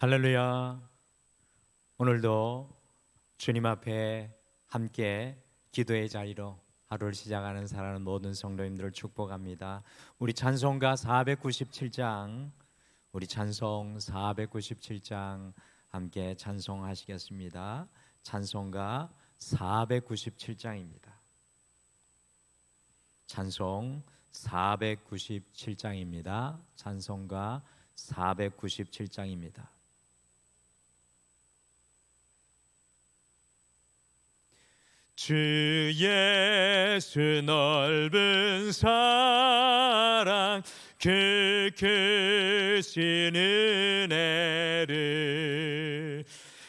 할렐루야. 오늘도 주님 앞에 함께 기도의 자리로 하루를 시작하는 사랑하는 모든 성도님들을 축복합니다. 우리 찬송가 497장, 우리 찬송 497장 함께 찬송하시겠습니다. 찬송가 497장입니다. 찬송 497장입니다. 찬송가 497장입니다. 주 예수 넓은 사랑 그 크신 은혜를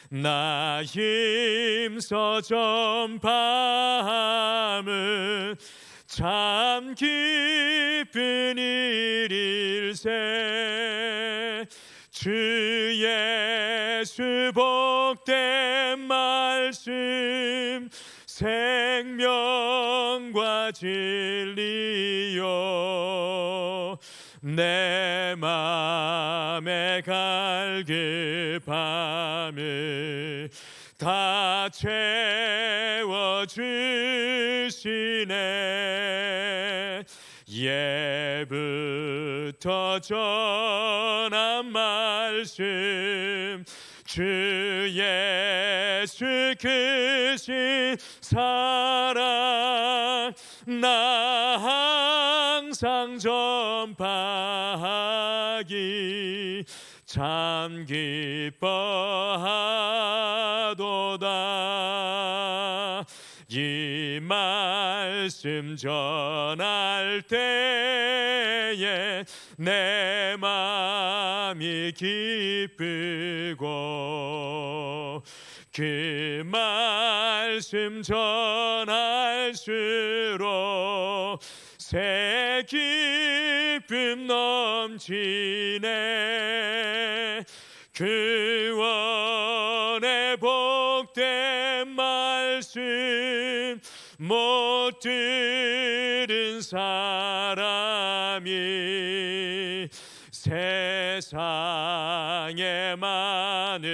나 힘써 전파함은 참 기쁜 일일세. 주 예수 복된 말씀 생명과 진리요 내 맘에 갈급함을 다 채워주시네. 예부터 전한 말씀 주 예수 크신 사랑 나 항상 전파하기 참 기뻐하도다. 이 말씀 전할 때에 내 맘이 기쁘고 그 말씀 전할수록 새 기쁨 넘치네. 구원의 복된 말씀 못 들은 사람이 세상에 많음으로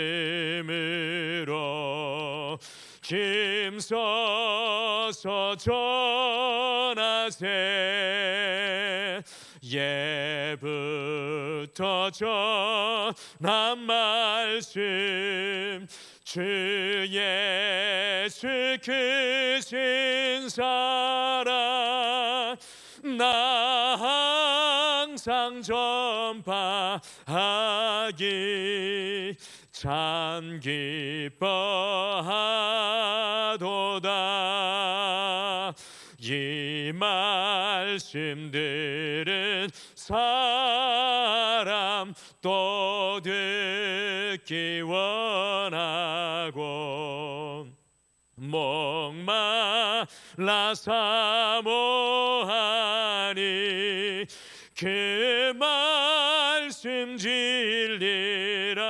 힘써서 전하세. 예부터 전한 말씀 주 예수 크신 사랑 나 항상 전파하기 참 기뻐하도다. 이 말씀들은 사람 또 듣기 원하고 목말라 사모하니 그 말씀 진리라.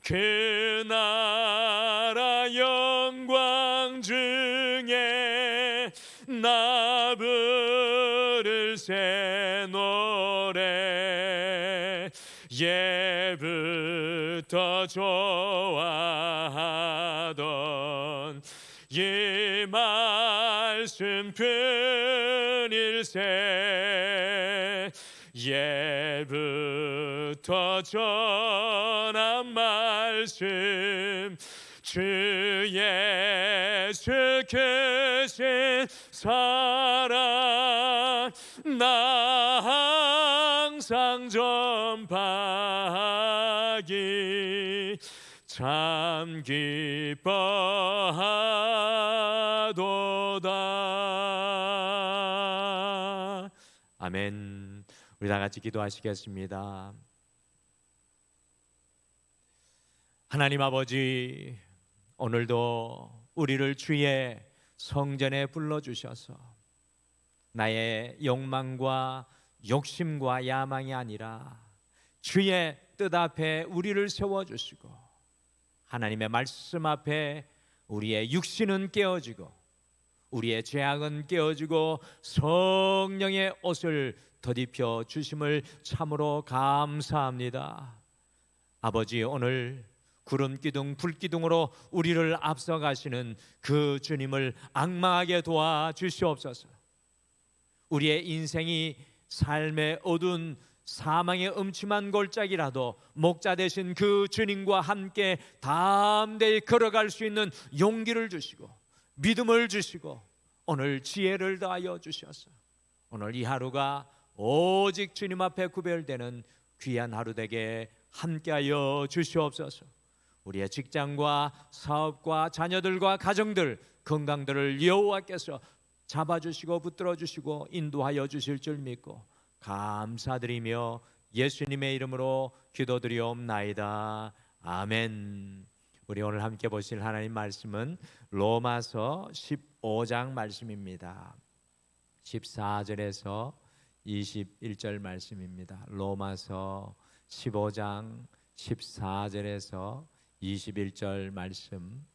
그 나라 영광 중에 나 부를 새 노래 예부터 좋아하던 이 말씀 뿐일세. 예부터 전한 말씀 주 예수 크신 사랑 나 항상 전파하기 참 기뻐하도다. 아멘. 우리 다 같이 기도하시겠습니다. 하나님 아버지, 오늘도 우리를 주의 성전에 불러주셔서 나의 욕망과 욕심과 야망이 아니라 주의 뜻 앞에 우리를 세워주시고 하나님의 말씀 앞에 우리의 육신은 깨어지고 우리의 죄악은 깨어지고 성령의 옷을 덧입혀 주심을 참으로 감사합니다. 아버지, 오늘 구름 기둥, 불 기둥으로 우리를 앞서가시는 그 주님을 앙망하게 도와 주시옵소서. 우리의 인생이 삶의 어두운 사망의 음침한 골짜기라도 목자 되신 그 주님과 함께 담대히 걸어갈 수 있는 용기를 주시고 믿음을 주시고 오늘 지혜를 더하여 주셔서 오늘 이 하루가 오직 주님 앞에 구별되는 귀한 하루 되게 함께하여 주시옵소서. 우리의 직장과 사업과 자녀들과 가정들, 건강들을 여호와께서 잡아주시고 붙들어주시고 인도하여 주실 줄 믿고 감사드리며 예수님의 이름으로 기도드리옵나이다. 아멘. 우리 오늘 함께 보실 하나님 말씀은 로마서 15장 말씀입니다. 14절에서 21절 말씀입니다. 로마서 15장 14절에서 21절 말씀,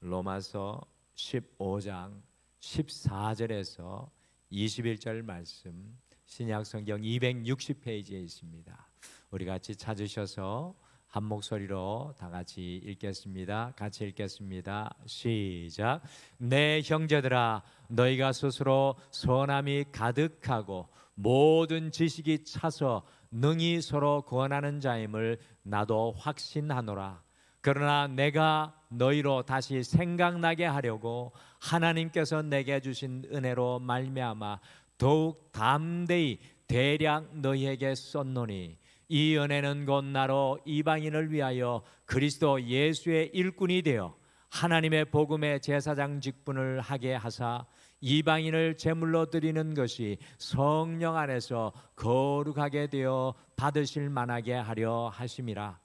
로마서 15장 14절에서 21절 말씀, 신약성경 260페이지에 있습니다. 우리 같이 찾으셔서 한 목소리로 다 같이 읽겠습니다. 같이 읽겠습니다. 시작. 내 형제들아, 너희가 스스로 선함이 가득하고 모든 지식이 차서 능히 서로 구원하는 자임을 나도 확신하노라. 그러나 내가 너희로 다시 생각나게 하려고 하나님께서 내게 주신 은혜로 말미암아 더욱 담대히 대략 너희에게 썼노니 이 은혜는 곧 나로 이방인을 위하여 그리스도 예수의 일꾼이 되어 하나님의 복음의 제사장 직분을 하게 하사 이방인을 제물로 드리는 것이 성령 안에서 거룩하게 되어 받으실 만하게 하려 하심이라.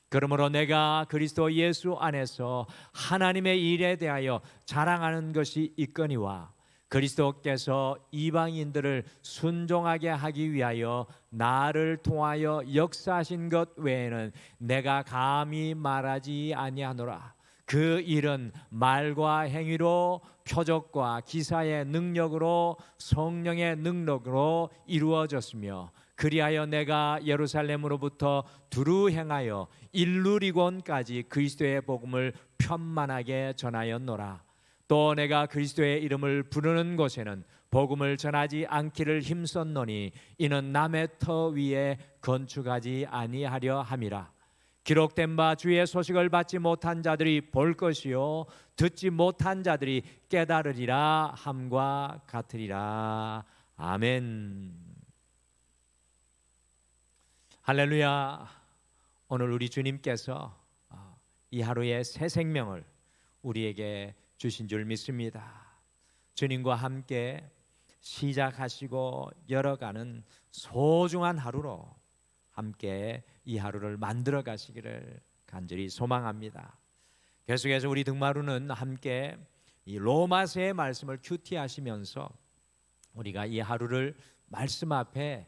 그러므로 내가 그리스도 예수 안에서 하나님의 일에 대하여 자랑하는 것이 있거니와 그리스도께서 이방인들을 순종하게 하기 위하여 나를 통하여 역사하신 것 외에는 내가 감히 말하지 아니하노라. 그 일은 말과 행위로 표적과 기사의 능력으로 성령의 능력으로 이루어졌으며 그리하여 내가 예루살렘으로부터 두루 행하여 일루리곤까지 그리스도의 복음을 편만하게 전하였노라. 또 내가 그리스도의 이름을 부르는 곳에는 복음을 전하지 않기를 힘썼노니 이는 남의 터 위에 건축하지 아니하려 함이라. 기록된 바 주의 소식을 받지 못한 자들이 볼 것이요 듣지 못한 자들이 깨달으리라 함과 같으리라. 아멘. 할렐루야. 오늘 우리 주님께서 이 하루의 새 생명을 우리에게 주신 줄 믿습니다. 주님과 함께 시작하시고 열어가는 소중한 하루로 함께 이 하루를 만들어 가시기를 간절히 소망합니다. 계속해서 우리 등마루는 함께 이 로마서의 말씀을 큐티하시면서 우리가 이 하루를 말씀 앞에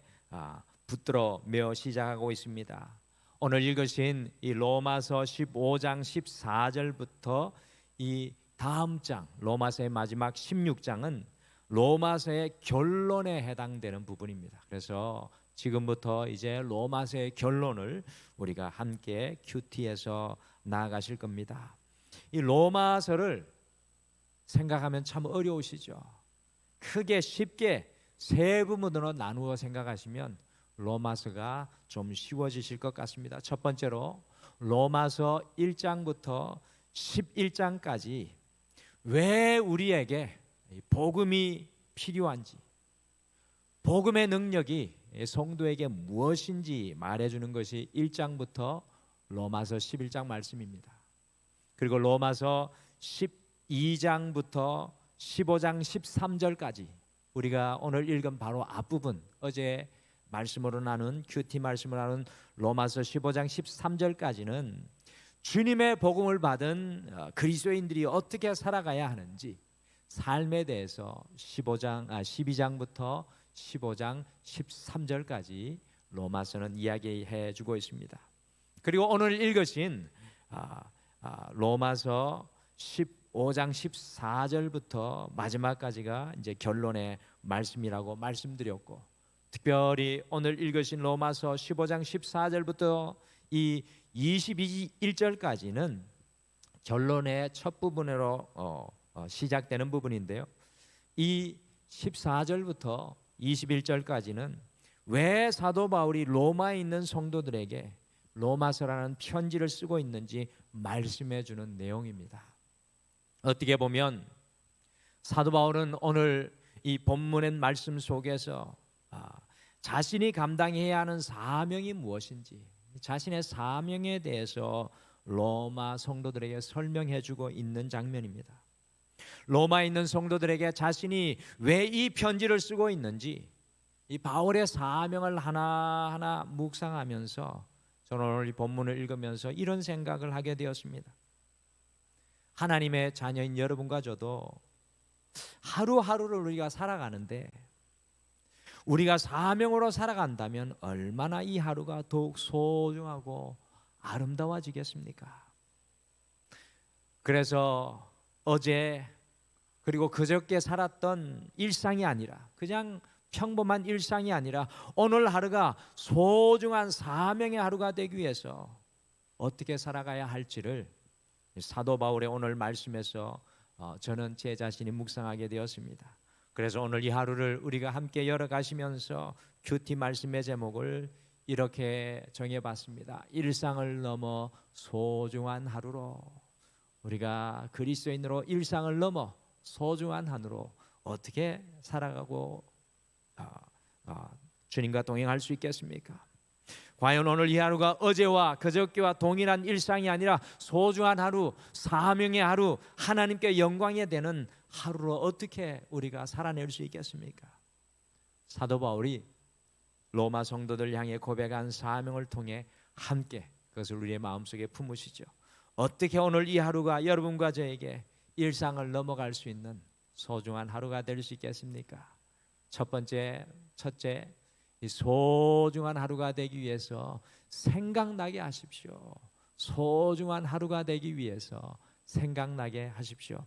붙들어 메어 시작하고 있습니다. 오늘 읽으신 이 로마서 15장 14절부터 이 다음 장 로마서의 마지막 16장은 로마서의 결론에 해당되는 부분입니다. 그래서 지금부터 이제 로마서의 결론을 우리가 함께 큐티해서 나아가실 겁니다. 이 로마서를 생각하면 참 어려우시죠? 크게 쉽게 세 부분으로 나누어 생각하시면 로마서가 좀 쉬워지실 것 같습니다. 첫 번째로 로마서 1장부터 11장까지 왜 우리에게 복음이 필요한지, 복음의 능력이 성도에게 무엇인지 말해주는 것이 1장부터 로마서 11장 말씀입니다. 그리고 로마서 12장부터 15장 13절까지 우리가 오늘 읽은 바로 앞부분, 어제 말씀으로 나눈 큐티 말씀으로 나눈 로마서 15장 13절까지는 주님의 복음을 받은 그리스도인들이 어떻게 살아가야 하는지 삶에 대해서 12장부터 15장 13절까지 로마서는 이야기해 주고 있습니다. 그리고 오늘 읽으신 로마서 15장 14절부터 마지막까지가 이제 결론의 말씀이라고 말씀드렸고, 특별히 오늘 읽으신 로마서 15장 14절부터 이 21절까지는 결론의 첫 부분으로 시작되는 부분인데요. 이 14절부터 21절까지는 왜 사도 바울이 로마에 있는 성도들에게 로마서라는 편지를 쓰고 있는지 말씀해 주는 내용입니다. 어떻게 보면 사도 바울은 오늘 이 본문의 말씀 속에서 자신이 감당해야 하는 사명이 무엇인지, 자신의 사명에 대해서 로마 성도들에게 설명해 주고 있는 장면입니다. 로마에 있는 성도들에게 자신이 왜 이 편지를 쓰고 있는지, 이 바울의 사명을 하나하나 묵상하면서 저는 오늘 이 본문을 읽으면서 이런 생각을 하게 되었습니다. 하나님의 자녀인 여러분과 저도 하루하루를 우리가 살아가는데, 우리가 사명으로 살아간다면 얼마나 이 하루가 더욱 소중하고 아름다워지겠습니까? 그래서 어제 그리고 그저께 살았던 일상이 아니라, 그냥 평범한 일상이 아니라 오늘 하루가 소중한 사명의 하루가 되기 위해서 어떻게 살아가야 할지를 사도 바울의 오늘 말씀에서 저는 제 자신이 묵상하게 되었습니다. 그래서 오늘 이 하루를 우리가 함께 열어가시면서 큐티 말씀의 제목을 이렇게 정해봤습니다. 일상을 넘어 소중한 하루로, 우리가 그리스도인으로 일상을 넘어 소중한 하루로 어떻게 살아가고 주님과 동행할 수 있겠습니까? 과연 오늘 이 하루가 어제와 그저께와 동일한 일상이 아니라 소중한 하루, 사명의 하루, 하나님께 영광이 되는 하루로 어떻게 우리가 살아낼 수 있겠습니까? 사도 바울이 로마 성도들 향해 고백한 사명을 통해 함께 그것을 우리의 마음속에 품으시죠. 어떻게 오늘 이 하루가 여러분과 저에게 일상을 넘어갈 수 있는 소중한 하루가 될 수 있겠습니까? 첫째, 이 소중한 하루가 되기 위해서 생각나게 하십시오. 소중한 하루가 되기 위해서 생각나게 하십시오.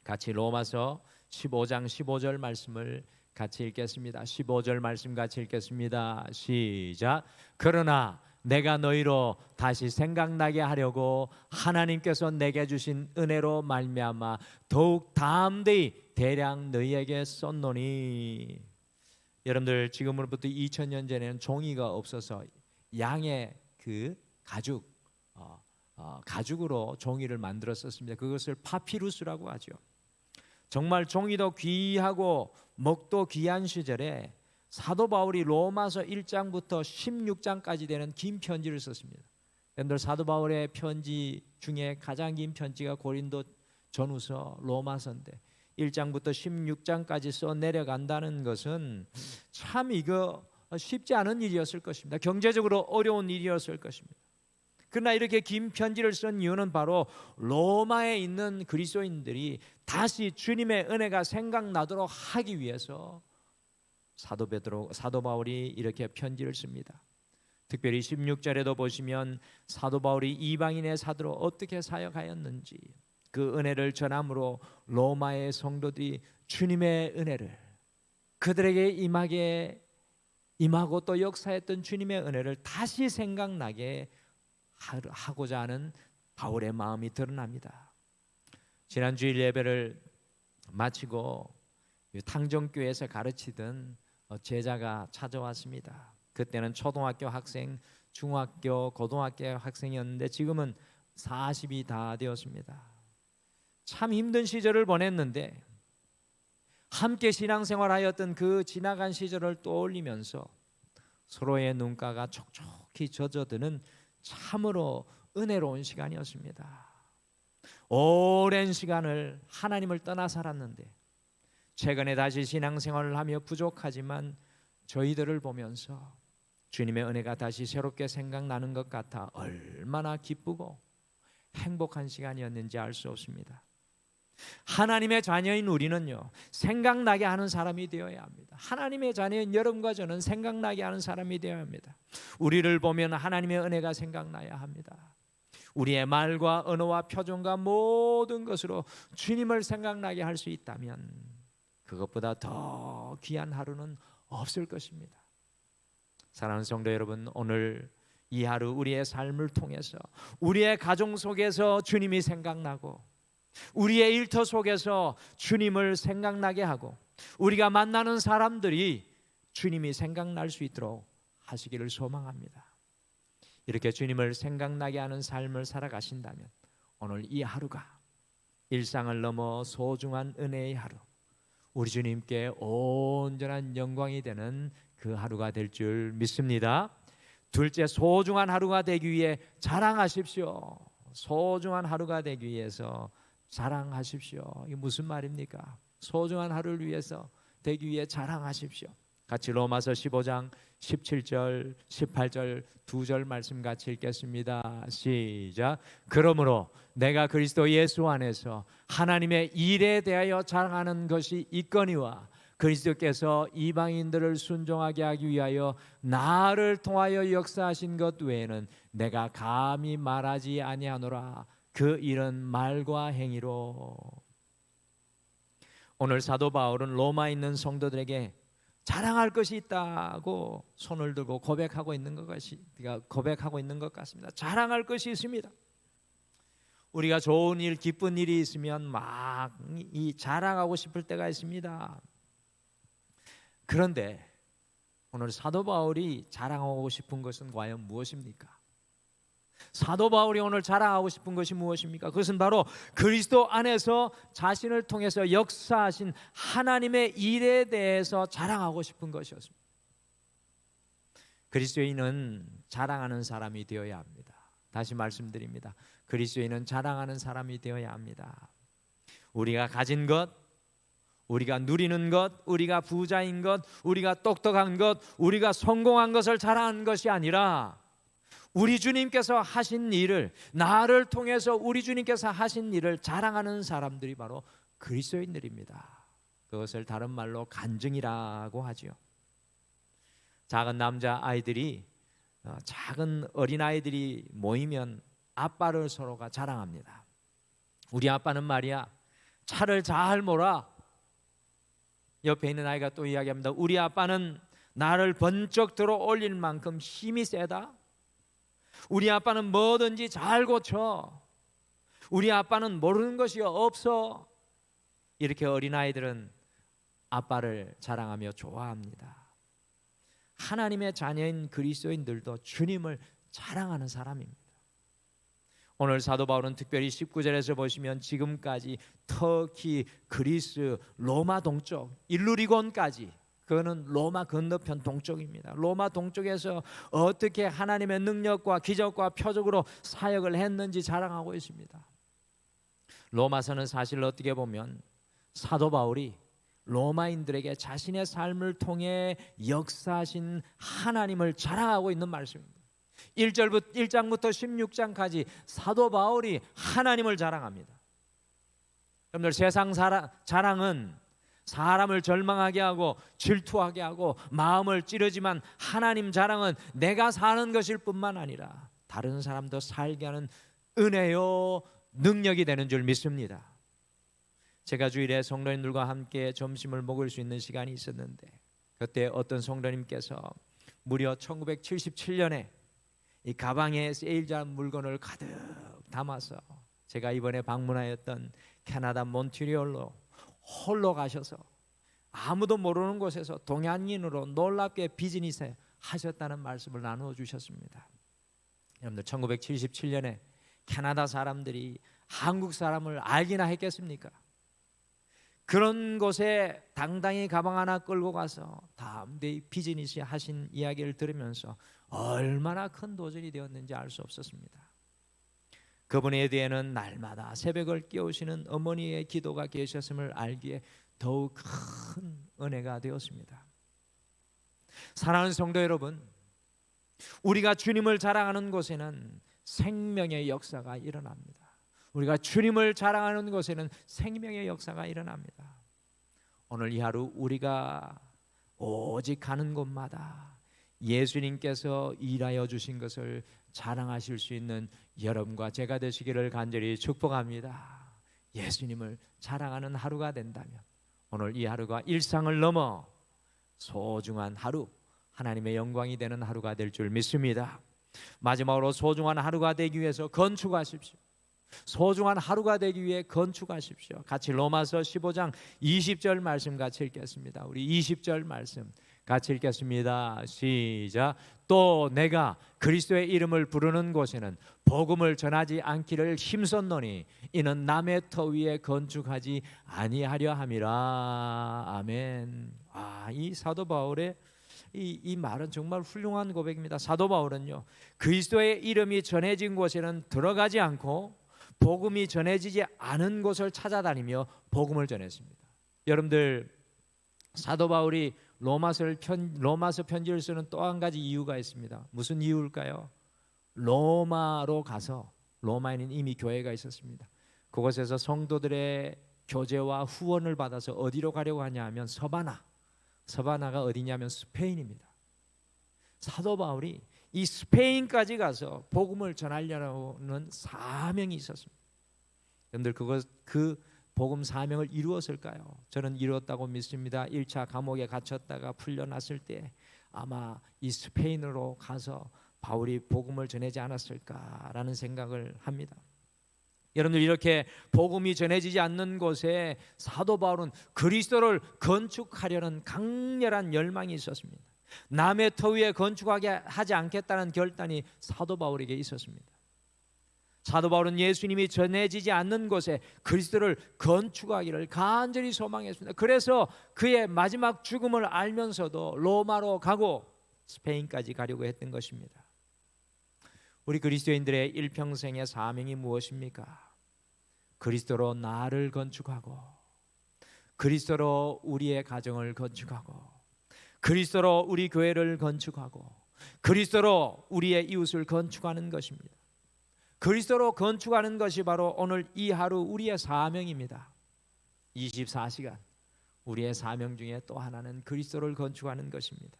같이 로마서 15장 15절 말씀을 같이 읽겠습니다. 15절 말씀 같이 읽겠습니다. 시작. 그러나 내가 너희로 다시 생각나게 하려고 하나님께서 내게 주신 은혜로 말미암아 더욱 담대히 대량 너희에게 썼노니. 여러분들, 지금으로부터 2000년 전에는 종이가 없어서 양의 그 가죽으로 종이를 만들었었습니다. 그것을 파피루스라고 하죠. 정말 종이도 귀하고 먹도 귀한 시절에 사도 바울이 로마서 1장부터 16장까지 되는 긴 편지를 썼습니다. 여러분들, 사도 바울의 편지 중에 가장 긴 편지가 고린도 전후서 로마서인데 1장부터 16장까지 써 내려간다는 것은 참 이거 쉽지 않은 일이었을 것입니다. 경제적으로 어려운 일이었을 것입니다. 그러나 이렇게 긴 편지를 쓴 이유는 바로 로마에 있는 그리스도인들이 다시 주님의 은혜가 생각나도록 하기 위해서 사도 바울이 이렇게 편지를 씁니다. 특별히 16절에도 보시면 사도 바울이 이방인의 사도로 어떻게 사역하였는지, 그 은혜를 전함으로 로마의 성도들이 주님의 은혜를, 그들에게 임하고 또 역사했던 주님의 은혜를 다시 생각나게 하고자 하는 바울의 마음이 드러납니다. 지난 주일 예배를 마치고 탕정교회에서 가르치던 제자가 찾아왔습니다. 그때는 초등학교 학생, 중학교, 고등학교 학생이었는데 지금은 40이 다 되었습니다. 참 힘든 시절을 보냈는데 함께 신앙생활하였던 그 지나간 시절을 떠올리면서 서로의 눈가가 촉촉히 젖어드는 참으로 은혜로운 시간이었습니다. 오랜 시간을 하나님을 떠나 살았는데 최근에 다시 신앙생활을 하며 부족하지만 저희들을 보면서 주님의 은혜가 다시 새롭게 생각나는 것 같아 얼마나 기쁘고 행복한 시간이었는지 알 수 없습니다. 하나님의 자녀인 우리는요, 생각나게 하는 사람이 되어야 합니다. 하나님의 자녀인 여러분과 저는 생각나게 하는 사람이 되어야 합니다. 우리를 보면 하나님의 은혜가 생각나야 합니다. 우리의 말과 언어와 표정과 모든 것으로 주님을 생각나게 할 수 있다면 그것보다 더 귀한 하루는 없을 것입니다. 사랑하는 성도 여러분, 오늘 이 하루 우리의 삶을 통해서 우리의 가정 속에서 주님이 생각나고 우리의 일터 속에서 주님을 생각나게 하고 우리가 만나는 사람들이 주님이 생각날 수 있도록 하시기를 소망합니다. 이렇게 주님을 생각나게 하는 삶을 살아가신다면 오늘 이 하루가 일상을 넘어 소중한 은혜의 하루, 우리 주님께 온전한 영광이 되는 그 하루가 될 줄 믿습니다. 둘째, 소중한 하루가 되기 위해 자랑하십시오. 소중한 하루가 되기 위해서 자랑하십시오. 이게 무슨 말입니까? 소중한 하루를 위해서 되기 위해 자랑하십시오. 같이 로마서 15장 17절 18절 두 절 말씀 같이 읽겠습니다. 시작. 그러므로 내가 그리스도 예수 안에서 하나님의 일에 대하여 자랑하는 것이 있거니와 그리스도께서 이방인들을 순종하게 하기 위하여 나를 통하여 역사하신 것 외에는 내가 감히 말하지 아니하노라. 그 일은 말과 행위로. 오늘 사도 바울은 로마에 있는 성도들에게 자랑할 것이 있다고 손을 들고 고백하고 있는 것 같습니다. 자랑할 것이 있습니다. 우리가 좋은 일, 기쁜 일이 있으면 막 이 자랑하고 싶을 때가 있습니다. 그런데 오늘 사도 바울이 자랑하고 싶은 것은 과연 무엇입니까? 사도 바울이 오늘 자랑하고 싶은 것이 무엇입니까? 그것은 바로 그리스도 안에서 자신을 통해서 역사하신 하나님의 일에 대해서 자랑하고 싶은 것이었습니다. 그리스도인은 자랑하는 사람이 되어야 합니다. 다시 말씀드립니다. 그리스도인은 자랑하는 사람이 되어야 합니다. 우리가 가진 것, 우리가 누리는 것, 우리가 부자인 것, 우리가 똑똑한 것, 우리가 성공한 것을 자랑하는 것이 아니라 우리 주님께서 하신 일을, 나를 통해서 우리 주님께서 하신 일을 자랑하는 사람들이 바로 그리스도인들입니다. 그것을 다른 말로 간증이라고 하지요. 작은 남자 아이들이, 작은 어린 아이들이 모이면 아빠를 서로가 자랑합니다. 우리 아빠는 말이야 차를 잘 몰아. 옆에 있는 아이가 또 이야기합니다. 우리 아빠는 나를 번쩍 들어 올릴 만큼 힘이 세다. 우리 아빠는 뭐든지 잘 고쳐. 우리 아빠는 모르는 것이 없어. 이렇게 어린아이들은 아빠를 자랑하며 좋아합니다. 하나님의 자녀인 그리스도인들도 주님을 자랑하는 사람입니다. 오늘 사도 바울은 특별히 19절에서 보시면 지금까지 터키, 그리스, 로마 동쪽, 일루리곤까지, 그거는 로마 건너편 동쪽입니다. 로마 동쪽에서 어떻게 하나님의 능력과 기적과 표적으로 사역을 했는지 자랑하고 있습니다. 로마서는 사실 어떻게 보면 사도 바울이 로마인들에게 자신의 삶을 통해 역사하신 하나님을 자랑하고 있는 말씀입니다. 1장부터 16장까지 사도 바울이 하나님을 자랑합니다. 여러분들, 세상 자랑은 사람을 절망하게 하고 질투하게 하고 마음을 찌르지만 하나님 자랑은 내가 사는 것일 뿐만 아니라 다른 사람도 살게 하는 은혜요 능력이 되는 줄 믿습니다. 제가 주일에 성도님들과 함께 점심을 먹을 수 있는 시간이 있었는데 그때 어떤 성도님께서 무려 1977년에 이 가방에 세일즈한 물건을 가득 담아서 제가 이번에 방문하였던 캐나다 몬트리올로 홀로 가셔서 아무도 모르는 곳에서 동양인으로 놀랍게 비즈니스 하셨다는 말씀을 나누어 주셨습니다. 여러분들, 1977년에 캐나다 사람들이 한국 사람을 알기나 했겠습니까? 그런 곳에 당당히 가방 하나 끌고 가서 담대히 비즈니스 하신 이야기를 들으면서 얼마나 큰 도전이 되었는지 알 수 없었습니다. 그분에 대해는 날마다 새벽을 깨우시는 어머니의 기도가 계셨음을 알기에 더욱 큰 은혜가 되었습니다. 사랑하는 성도 여러분, 우리가 주님을 자랑하는 곳에는 생명의 역사가 일어납니다. 우리가 주님을 자랑하는 곳에는 생명의 역사가 일어납니다. 오늘 이 하루 우리가 오직 가는 곳마다 예수님께서 일하여 주신 것을 자랑하실 수 있는 여러분과 제가 되시기를 간절히 축복합니다. 예수님을 자랑하는 하루가 된다면 오늘 이 하루가 일상을 넘어 소중한 하루, 하나님의 영광이 되는 하루가 될 줄 믿습니다. 마지막으로 소중한 하루가 되기 위해서 건축하십시오. 소중한 하루가 되기 위해 건축하십시오. 같이 로마서 15장 20절 말씀 같이 읽겠습니다. 우리 20절 말씀 같이 읽겠습니다. 시작. 또 내가 그리스도의 이름을 부르는 곳에는 복음을 전하지 않기를 힘썼노니 이는 남의 터 위에 건축하지 아니하려 함이라. 아멘. 이 사도 바울의 이 말은 정말 훌륭한 고백입니다. 사도 바울은요, 그리스도의 이름이 전해진 곳에는 들어가지 않고 복음이 전해지지 않은 곳을 찾아다니며 복음을 전했습니다. 여러분들, 사도 바울이 로마서 편지를 쓰는 또 한 가지 이유가 있습니다. 무슨 이유일까요? 로마로 가서, 로마에는 이미 교회가 있었습니다. 그곳에서 성도들의 교제와 후원을 받아서 어디로 가려고 하냐 하면 서바나가 어디냐면 스페인입니다. 사도 바울이 이 스페인까지 가서 복음을 전하려는 사명이 있었습니다. 여러분들, 그 복음 사명을 이루었을까요? 저는 이루었다고 믿습니다. 1차 감옥에 갇혔다가 풀려났을 때 아마 이 스페인으로 가서 바울이 복음을 전하지 않았을까라는 생각을 합니다. 여러분들, 이렇게 복음이 전해지지 않는 곳에 사도 바울은 그리스도를 건축하려는 강렬한 열망이 있었습니다. 남의 터 위에 건축하게 하지 않겠다는 결단이 사도 바울에게 있었습니다. 사도 바울은 예수님이 전해지지 않는 곳에 그리스도를 건축하기를 간절히 소망했습니다. 그래서 그의 마지막 죽음을 알면서도 로마로 가고 스페인까지 가려고 했던 것입니다. 우리 그리스도인들의 일평생의 사명이 무엇입니까? 그리스도로 나를 건축하고, 그리스도로 우리의 가정을 건축하고, 그리스도로 우리 교회를 건축하고, 그리스도로 우리의 이웃을 건축하는 것입니다. 그리스도로 건축하는 것이 바로 오늘 이 하루 우리의 사명입니다. 24시간 우리의 사명 중에 또 하나는 그리스도를 건축하는 것입니다.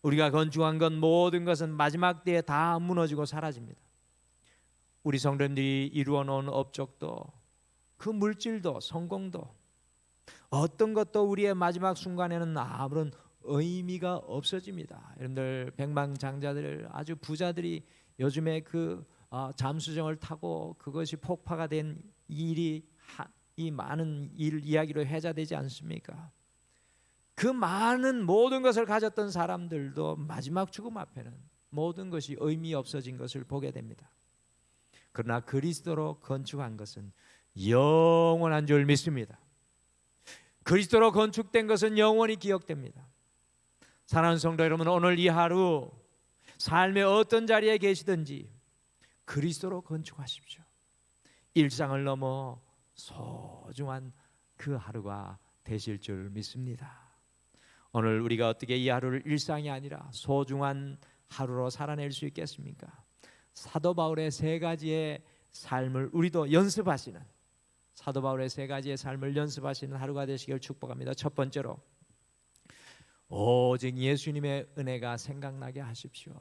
우리가 건축한 것 모든 것은 마지막 때에 다 무너지고 사라집니다. 우리 성도님들이 이루어 놓은 업적도, 그 물질도, 성공도, 어떤 것도 우리의 마지막 순간에는 아무런 의미가 없어집니다. 여러분들, 백만장자들, 아주 부자들이 요즘에 그 잠수정을 타고 그것이 폭파가 된 일이 이 많은 이야기로 회자되지 않습니까? 그 많은 모든 것을 가졌던 사람들도 마지막 죽음 앞에는 모든 것이 의미 없어진 것을 보게 됩니다. 그러나 그리스도로 건축한 것은 영원한 줄 믿습니다. 그리스도로 건축된 것은 영원히 기억됩니다. 사랑하는 성도 여러분, 오늘 이 하루 삶의 어떤 자리에 계시든지 그리스도로 건축하십시오. 일상을 넘어 소중한 그 하루가 되실 줄 믿습니다. 오늘 우리가 어떻게 이 하루를 일상이 아니라 소중한 하루로 살아낼 수 있겠습니까? 사도 바울의 세 가지의 삶을 우리도 연습하시는, 사도 바울의 세 가지의 삶을 연습하시는 하루가 되시길 축복합니다. 첫 번째로, 오직 예수님의 은혜가 생각나게 하십시오.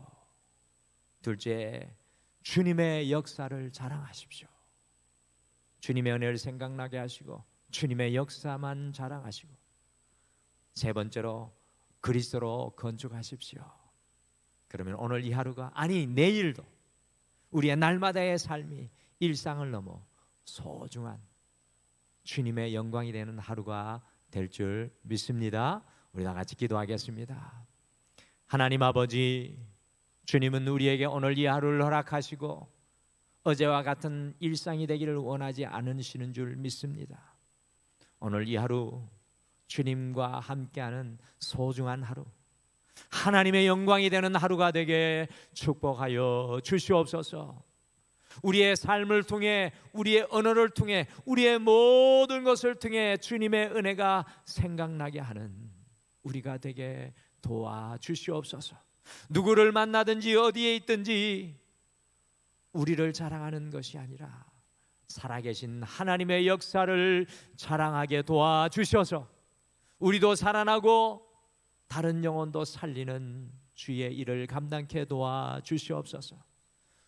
둘째, 주님의 역사를 자랑하십시오. 주님의 은혜를 생각나게 하시고 주님의 역사만 자랑하시고, 세 번째로 그리스도로 건축하십시오. 그러면 오늘 이 하루가, 아니 내일도 우리의 날마다의 삶이 일상을 넘어 소중한 주님의 영광이 되는 하루가 될 줄 믿습니다. 우리 다 같이 기도하겠습니다. 하나님 아버지, 주님은 우리에게 오늘 이 하루를 허락하시고 어제와 같은 일상이 되기를 원하지 않으시는 줄 믿습니다. 오늘 이 하루 주님과 함께하는 소중한 하루, 하나님의 영광이 되는 하루가 되게 축복하여 주시옵소서. 우리의 삶을 통해, 우리의 언어를 통해, 우리의 모든 것을 통해 주님의 은혜가 생각나게 하는 우리가 되게 도와주시옵소서. 누구를 만나든지 어디에 있든지 우리를 자랑하는 것이 아니라 살아계신 하나님의 역사를 자랑하게 도와주셔서 우리도 살아나고 다른 영혼도 살리는 주의 일을 감당케 도와주시옵소서.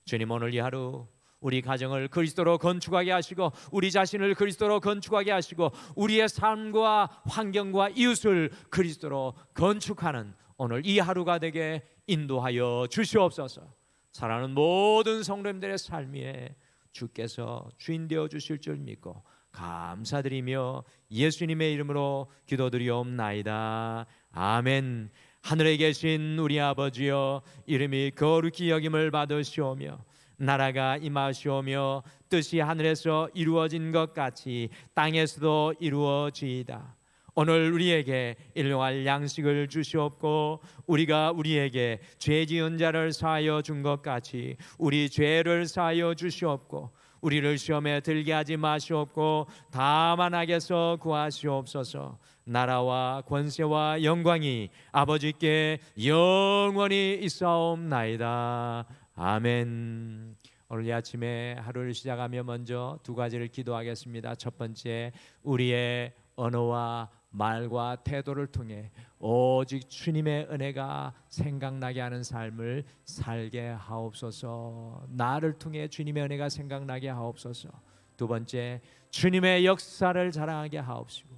주님, 오늘 이 하루 우리 가정을 그리스도로 건축하게 하시고 우리 자신을 그리스도로 건축하게 하시고 우리의 삶과 환경과 이웃을 그리스도로 건축하는 오늘 이 하루가 되게 인도하여 주시옵소서. 사랑하는 모든 성도님들의 삶 위에 주께서 주인 되어 주실 줄 믿고 감사드리며 예수님의 이름으로 기도드리옵나이다. 아멘. 하늘에 계신 우리 아버지여, 이름이 거룩히 여김을 받으시오며 나라가 임하시오며 뜻이 하늘에서 이루어진 것 같이 땅에서도 이루어지이다. 오늘 우리에게 일용할 양식을 주시옵고 우리가 우리에게 죄 지은 자를 사하여 준 것 같이 우리 죄를 사하여 주시옵고 우리를 시험에 들게 하지 마시옵고 다만 악에서 구하시옵소서. 나라와 권세와 영광이 아버지께 영원히 있사옵나이다. 아멘. 오늘 이 아침에 하루를 시작하며 먼저 두 가지를 기도하겠습니다. 첫 번째, 우리의 언어와 말과 태도를 통해 오직 주님의 은혜가 생각나게 하는 삶을 살게 하옵소서. 나를 통해 주님의 은혜가 생각나게 하옵소서. 두 번째, 주님의 역사를 자랑하게 하옵시고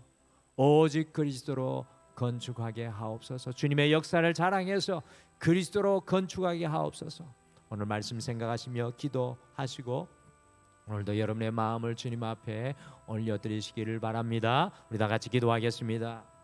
오직 그리스도로 건축하게 하옵소서. 주님의 역사를 자랑해서 그리스도로 건축하게 하옵소서. 오늘 말씀 생각하시며 기도하시고 오늘도 여러분의 마음을 주님 앞에 올려드리시기를 바랍니다. 우리 다 같이 기도하겠습니다.